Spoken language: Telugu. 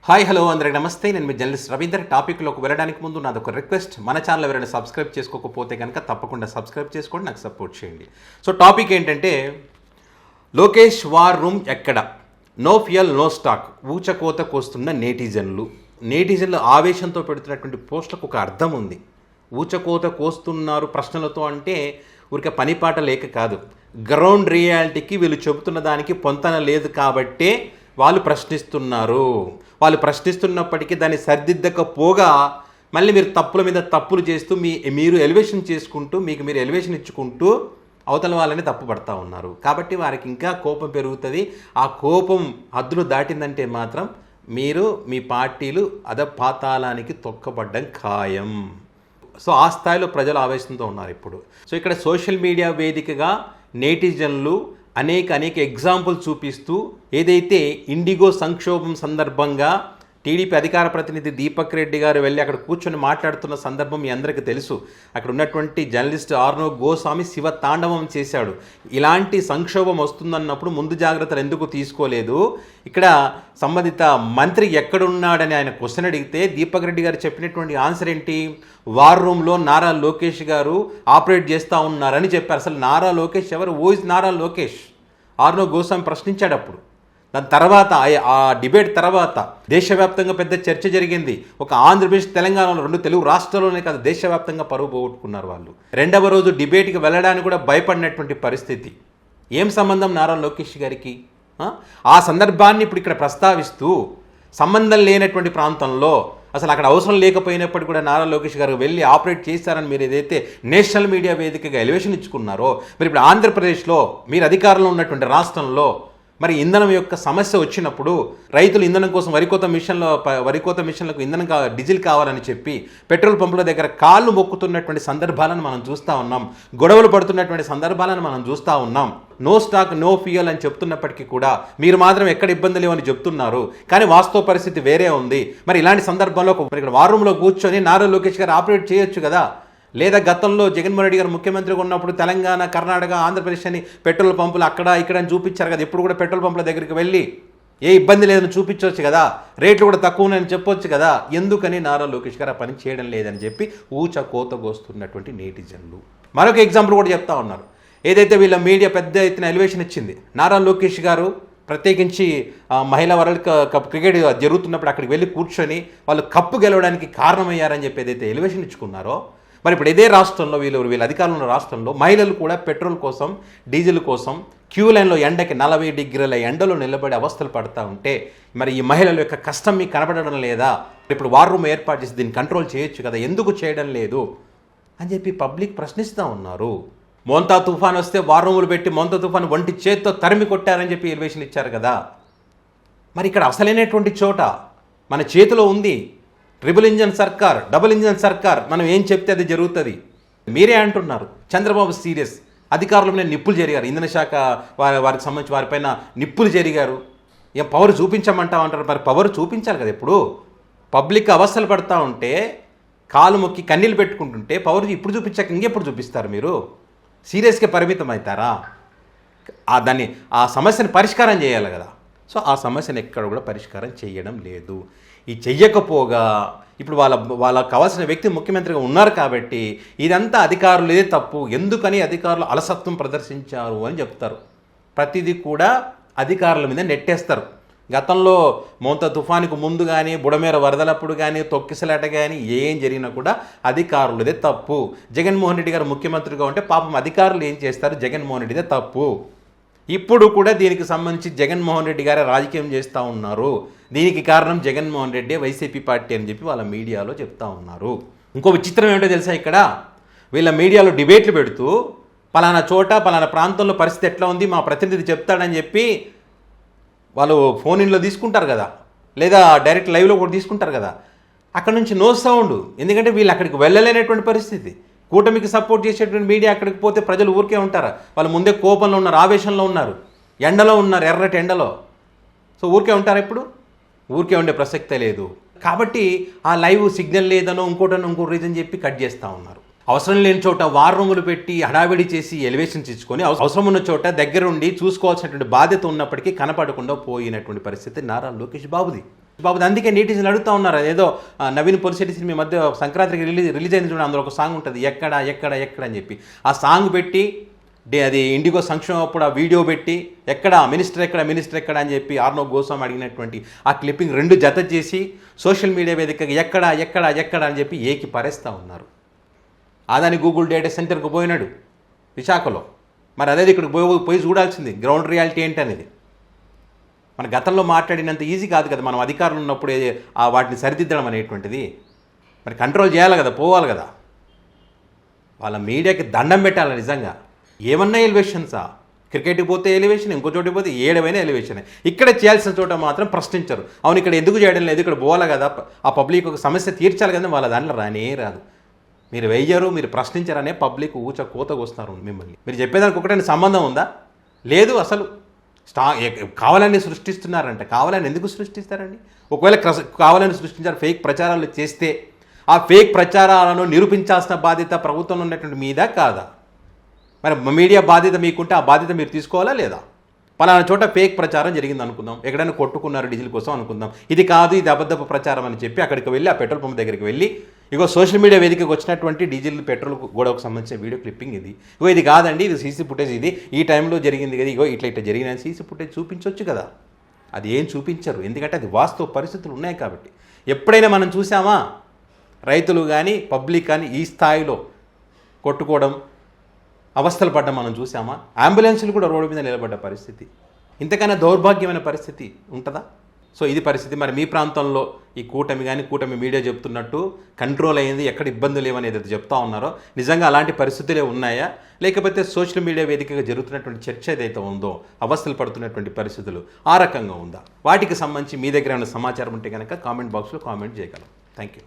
హాయ్ హలో అందరికి నమస్తే. నేను మీ జర్నలిస్ట్ రవీందర్. టాపిక్లోకి వెళ్ళడానికి ముందు నాది ఒక రిక్వెస్ట్, మన ఛానల్ ఎవరైనా సబ్స్క్రైబ్ చేసుకోకపోతే కనుక తప్పకుండా సబ్స్క్రైబ్ చేసుకోండి, నాకు సపోర్ట్ చేయండి. సో టాపిక్ ఏంటంటే, లోకేష్ వార్ రూమ్ ఎక్కడ, నో ఫ్యూయల్ నో స్టాక్, ఊచకోత కోస్తున్న నేటిజన్లు ఆవేశంతో పెడుతున్నటువంటి పోస్టులకు ఒక అర్థం ఉంది. ఊచకోత కోస్తున్నారు ప్రశ్నలతో అంటే ఊరికే పనిపాట లేక కాదు, గ్రౌండ్ రియాలిటీకి వీళ్ళు చెబుతున్న దానికి పొంతన లేదు కాబట్టే వాళ్ళు ప్రశ్నిస్తున్నారు. వాళ్ళు ప్రశ్నిస్తున్నప్పటికీ దాన్ని సరిదిద్దకపోగా మళ్ళీ మీరు తప్పుల మీద తప్పులు చేస్తూ మీరు ఎలివేషన్ చేసుకుంటూ మీరు ఎలివేషన్ ఇచ్చుకుంటూ అవతల వాళ్ళని తప్పు పడతా ఉన్నారు. కాబట్టి వారికి ఇంకా కోపం పెరుగుతుంది. ఆ కోపం హద్దులు దాటిందంటే మాత్రం మీరు మీ పార్టీలు అధపాతాళానికి తొక్కబడ్డం ఖాయం. సో ఆ స్థాయిలో ప్రజలు ఆవేశంతో ఉన్నారు ఇప్పుడు. సో ఇక్కడ సోషల్ మీడియా వేదికగా నేటిజన్లు అనేక ఎగ్జాంపుల్ చూపిస్తూ ఏదైతే ఇండిగో సంక్షోభం సందర్భంగా టీడీపీ అధికార ప్రతినిధి దీపక్ రెడ్డి గారు వెళ్ళి అక్కడ కూర్చొని మాట్లాడుతున్న సందర్భం మీ అందరికీ తెలుసు. అక్కడ ఉన్నటువంటి జర్నలిస్ట్ ఆర్నవ్ గోస్వామి శివ తాండవం చేశాడు. ఇలాంటి సంక్షోభం వస్తుందన్నప్పుడు ముందు జాగ్రత్తలు ఎందుకు తీసుకోలేదు, ఇక్కడ సంబంధిత మంత్రి ఎక్కడున్నాడని ఆయన క్వశ్చన్ అడిగితే దీపక్ రెడ్డి గారు చెప్పినటువంటి ఆన్సర్ ఏంటి, వార్ రూమ్లో నారా లోకేష్ గారు ఆపరేట్ చేస్తూ ఉన్నారని చెప్పారు. అసలు నారా లోకేష్ ఎవరు, ఓ ఇస్ నారా లోకేష్? ఆర్నవ్ గోస్వామి ప్రశ్నించాడు. అప్పుడు దాని తర్వాత ఆ డిబేట్ తర్వాత దేశవ్యాప్తంగా పెద్ద చర్చ జరిగింది. ఒక ఆంధ్రప్రదేశ్ తెలంగాణలో, రెండు తెలుగు రాష్ట్రాల్లోనే కాదు దేశవ్యాప్తంగా పరువు పోగొట్టుకున్నారు వాళ్ళు. రెండవ రోజు డిబేట్కి వెళ్ళడానికి కూడా భయపడినటువంటి పరిస్థితి. ఏం సంబంధం నారా లోకేష్ గారికి? ఆ సందర్భాన్ని ఇప్పుడు ఇక్కడ ప్రస్తావిస్తూ సంబంధం లేనటువంటి ప్రాంతంలో అసలు అక్కడ అవసరం లేకపోయినప్పటికీ కూడా నారా లోకేష్ గారు వెళ్ళి ఆపరేట్ చేశారని మీరు ఏదైతే నేషనల్ మీడియా వేదికగా ఎలివేషన్ ఇచ్చుకున్నారో, మరి ఇప్పుడు ఆంధ్రప్రదేశ్లో మీరు అధికారంలో ఉన్నటువంటి రాష్ట్రంలో మరి ఇంధనం యొక్క సమస్య వచ్చినప్పుడు రైతులు ఇంధనం కోసం వరికోత మిషన్లకు ఇంధనం డీజిల్ కావాలని చెప్పి పెట్రోల్ పంపుల దగ్గర కాళ్ళు మొక్కుతున్నటువంటి సందర్భాలను మనం చూస్తూ ఉన్నాం. గొడవలు పడుతున్నటువంటి సందర్భాలను మనం చూస్తూ ఉన్నాం. నో స్టాక్ నో ఫ్యూయల్ అని చెప్తున్నప్పటికీ కూడా మీరు మాత్రం ఎక్కడ ఇబ్బంది లేవని చెప్తున్నారు. కానీ వాస్తవ పరిస్థితి వేరే ఉంది. మరి ఇలాంటి సందర్భంలో ఇక్కడ వార్ రూమ్లో కూర్చొని నారా లోకేష్ గారు ఆపరేట్ చేయొచ్చు కదా. లేదా గతంలో జగన్మోహన్ రెడ్డి గారు ముఖ్యమంత్రిగా ఉన్నప్పుడు తెలంగాణ, కర్ణాటక, ఆంధ్రప్రదేశ్ అని పెట్రోల్ పంపులు అక్కడ ఇక్కడ అని చూపించారు కదా. ఎప్పుడు కూడా పెట్రోల్ పంపుల దగ్గరికి వెళ్ళి ఏ ఇబ్బంది లేదని చూపించవచ్చు కదా, రేట్లు కూడా తక్కువ ఉన్నాయని చెప్పొచ్చు కదా. ఎందుకని నారా లోకేష్ గారు ఆ పని చేయడం లేదని చెప్పి కోస్తున్నటువంటి నేటిజన్లు. మరొక ఎగ్జాంపుల్ కూడా చెప్తా ఉన్నారు. ఏదైతే వీళ్ళ మీడియా పెద్ద ఎత్తున ఎలివేషన్ ఇచ్చింది, నారా లోకేష్ గారు ప్రత్యేకించి మహిళా వరల్డ్ కప్ క్రికెట్ జరుగుతున్నప్పుడు అక్కడికి వెళ్ళి కూర్చొని వాళ్ళు కప్పు గెలవడానికి కారణమయ్యారని చెప్పి ఏదైతే ఎలివేషన్ ఇచ్చుకున్నారో, మరి ఇప్పుడు ఇదే రాష్ట్రంలో వీళ్ళ అధికారంలో ఉన్న రాష్ట్రంలో మహిళలు కూడా పెట్రోల్ కోసం, డీజిల్ కోసం క్యూ లైన్లో ఎండకి 40 డిగ్రీల ఎండలో నిలబడి అవస్థలు పడుతూ ఉంటే మరి ఈ మహిళల యొక్క కష్టం మీకు కనబడడం లేదా? ఇప్పుడు వార్ రూమ్ ఏర్పాటు చేసి దీన్ని కంట్రోల్ చేయొచ్చు కదా, ఎందుకు చేయడం లేదు అని చెప్పి పబ్లిక్ ప్రశ్నిస్తూ ఉన్నారు. మోంతా తుఫాన్ వస్తే వార్ రూములు పెట్టి మోంతా తుఫాన్ ఒంటి చేత్తో తరిమి కొట్టారని చెప్పి ఎలివేషన్ ఇచ్చారు కదా. మరి ఇక్కడ అసలైనటువంటి చోట మన చేతిలో ఉంది. ట్రిపుల్ ఇంజన్ సర్కార్, డబుల్ ఇంజన్ సర్కార్, మనం ఏం చెప్తే అది జరుగుతుంది. మీరే అంటున్నారు చంద్రబాబు సీరియస్, అధికారుల మీద నిప్పులు జరిగారు, ఇంధన శాఖ వారికి సంబంధించి వారిపైన నిప్పులు జరిగారు. ఏం పవర్ చూపించమంటామంటారు? మరి పవర్ చూపించాలి కదా. ఇప్పుడు పబ్లిక్ అవస్థలు పడతా ఉంటే కాలు మొక్కి కన్నీళ్ళు పెట్టుకుంటుంటే పవర్ ఇప్పుడు చూపించాక ఇంకెప్పుడు చూపిస్తారు? మీరు సీరియస్గా పరిమితం అవుతారా? ఆ సమస్యను పరిష్కారం చేయాలి కదా. సో ఆ సమస్యను ఎక్కడ కూడా పరిష్కారం చేయడం లేదు. ఈ చెయ్యకపోగా ఇప్పుడు వాళ్ళకు కావాల్సిన వ్యక్తి ముఖ్యమంత్రిగా ఉన్నారు కాబట్టి ఇదంతా అధికారులదే తప్పు, ఎందుకని అధికారులు అలసత్వం ప్రదర్శించారు అని చెప్తారు. ప్రతిదీ కూడా అధికారుల మీద నెట్టేస్తారు. గతంలో మోంతా తుఫానుకు ముందు కానీ, బుడమేర వరదలప్పుడు కానీ, తొక్కిసలాట కానీ ఏం జరిగినా కూడా అధికారులదే తప్పు. జగన్మోహన్ రెడ్డి గారు ముఖ్యమంత్రిగా ఉంటే పాపం అధికారులు ఏం చేస్తారు, జగన్మోహన్ రెడ్డిదే తప్పు. ఇప్పుడు కూడా దీనికి సంబంధించి జగన్మోహన్ రెడ్డి గారే రాజకీయం చేస్తూ ఉన్నారు. దీనికి కారణం జగన్మోహన్ రెడ్డి, వైసీపీ పార్టీ అని చెప్పి వాళ్ళ మీడియాలో చెప్తా ఉన్నారు. ఇంకో విచిత్రం ఏమిటో తెలుసా, ఇక్కడ వీళ్ళ మీడియాలో డిబేట్లు పెడుతూ పలానా చోట పలానా ప్రాంతంలో పరిస్థితి ఎట్లా ఉంది మా ప్రతినిధి చెప్తాడని చెప్పి వాళ్ళు ఫోన్ ఇన్లో తీసుకుంటారు కదా, లేదా డైరెక్ట్ లైవ్లో కూడా తీసుకుంటారు కదా. అక్కడ నుంచి నో సౌండ్, ఎందుకంటే వీళ్ళు అక్కడికి వెళ్ళలేనటువంటి పరిస్థితి. కూటమికి సపోర్ట్ చేసేటువంటి మీడియా అక్కడికి పోతే ప్రజలు ఊరికే ఉంటారా? వాళ్ళు ముందే కోపంలో ఉన్నారు, ఆవేశంలో ఉన్నారు, ఎండలో ఉన్నారు, ఎర్రటి ఎండలో. సో ఊరికే ఉంటారు, ఇప్పుడు ఊరికే ఉండే ప్రసక్తే లేదు. కాబట్టి ఆ లైవ్ సిగ్నల్ లేదనో ఇంకో రీజన్ చెప్పి కట్ చేస్తూ ఉన్నారు. అవసరం లేని చోట వార్ రూములు పెట్టి హడావిడి చేసి ఎలివేషన్స్ ఇచ్చుకొని అవసరం ఉన్న చోట దగ్గరుండి చూసుకోవాల్సినటువంటి బాధ్యత ఉన్నప్పటికీ కనపడకుండా పోయినటువంటి పరిస్థితి నారా లోకేష్ బాబుది. బాబు అందుకే నీటిజన్లు అడుగుతూ ఉన్నారు. ఏదో నవీన్ పొలిశెట్టి సినిమా మధ్య సంక్రాంతికి రిలీజ్ అయింది చూడండి, అందులో ఒక సాంగ్ ఉంటుంది ఎక్కడ ఎక్కడ ఎక్కడ అని చెప్పి. ఆ సాంగ్ పెట్టి అది ఇండిగో సంక్షేమం అప్పుడు ఆ వీడియో పెట్టి ఎక్కడ మినిస్టర్ ఎక్కడ అని చెప్పి ఆర్నో గోస్వామి అడిగినటువంటి ఆ క్లిప్పింగ్ 2 జత చేసి సోషల్ మీడియా వేదికగా ఎక్కడ అని చెప్పి ఏకి పరేస్తూ ఉన్నారు. అదాని గూగుల్ డేటా సెంటర్కి పోయినాడు విశాఖలో. మరి అదే ఇక్కడ పోయి చూడాల్సింది గ్రౌండ్ రియాలిటీ ఏంటి అనేది. మన గతంలో మాట్లాడినంత ఈజీ కాదు కదా మనం అధికారులు ఉన్నప్పుడు వాటిని సరిదిద్దడం అనేటువంటిది. మరి కంట్రోల్ చేయాలి కదా, పోవాలి కదా. వాళ్ళ మీడియాకి దండం పెట్టాలి నిజంగా. ఏమన్నా ఎలివేషన్సా? క్రికెట్కి పోతే ఎలివేషన్, ఇంకో చోటికి పోతే ఏడవైనా ఎలివేషన్. ఇక్కడ చేయాల్సిన చోట మాత్రం ప్రశ్నించరు. అవును ఇక్కడ ఎందుకు చేయడం లేదు, ఇక్కడ పోవాలి కదా, ఆ పబ్లిక్ ఒక సమస్య తీర్చాలి కదా, వాళ్ళ దాంట్లో రాదు. మీరు వెయ్యరు, మీరు ప్రశ్నించరనే పబ్లిక్ కోతకు వస్తున్నారు మిమ్మల్ని. మీరు చెప్పేదానికి ఒకటే సంబంధం ఉందా? లేదు అసలు. కావాలని సృష్టిస్తున్నారంట. కావాలని ఎందుకు సృష్టిస్తారండి? ఒకవేళ కావాలని సృష్టించారు, ఫేక్ ప్రచారాలు చేస్తే ఆ ఫేక్ ప్రచారాలను నిరూపించాల్సిన బాధ్యత ప్రభుత్వంలో ఉన్నటువంటి మీద కాదా? మరి మీడియా బాధ్యత మీకుంటే ఆ బాధ్యత మీరు తీసుకోవాలా లేదా? పలానా చోట ఫేక్ ప్రచారం జరిగింది అనుకుందాం, ఎక్కడైనా కొట్టుకున్నారు డీజిల్ కోసం అనుకుందాం, ఇది కాదు ఇది అబద్ధపు ప్రచారం అని చెప్పి అక్కడికి వెళ్ళి ఆ పెట్రోల్ పంప్ దగ్గరికి వెళ్ళి ఇగో సోషల్ మీడియా వేదికకి వచ్చినటువంటి డీజిల్ పెట్రోల్ గొడవకు సంబంధించిన వీడియో క్లిప్పింగ్ ఇది, ఇగో ఇది కాదండి ఇది సీసీ ఫుటేజ్, ఇది ఈ టైంలో జరిగింది కదా, ఇగో ఇట్లా జరిగిన సీసీ ఫుటేజ్ చూపించవచ్చు కదా. అది ఏం చూపించరు, ఎందుకంటే అది వాస్తవ పరిస్థితులు ఉన్నాయి కాబట్టి. ఎప్పుడైనా మనం చూసామా రైతులు కానీ పబ్లిక్ కానీ ఈ స్థాయిలో కొట్టుకోవడం, అవస్థలు పడ్డం మనం చూసామా? అంబులెన్సులు కూడా రోడ్డు మీద నిలబడ్డ పరిస్థితి. ఇంతకన్నా దౌర్భాగ్యమైన పరిస్థితి ఉంటుందా? సో ఇది పరిస్థితి. మరి మీ ప్రాంతంలో ఈ కూటమి మీడియా చెప్తున్నట్టు కంట్రోల్ అయ్యింది, ఎక్కడ ఇబ్బందులు లేవనేది చెప్తా ఉన్నారో నిజంగా అలాంటి పరిస్థితులే ఉన్నాయా, లేకపోతే సోషల్ మీడియా వేదికగా జరుగుతున్నటువంటి చర్చ ఏదైతే ఉందో అవస్థలు పడుతున్నటువంటి పరిస్థితులు ఆ రకంగా ఉందా? వాటికి సంబంధించి మీ దగ్గర ఏమైనా సమాచారం ఉంటే కనుక కామెంట్ బాక్స్లో కామెంట్ చేయగలం. Thank you.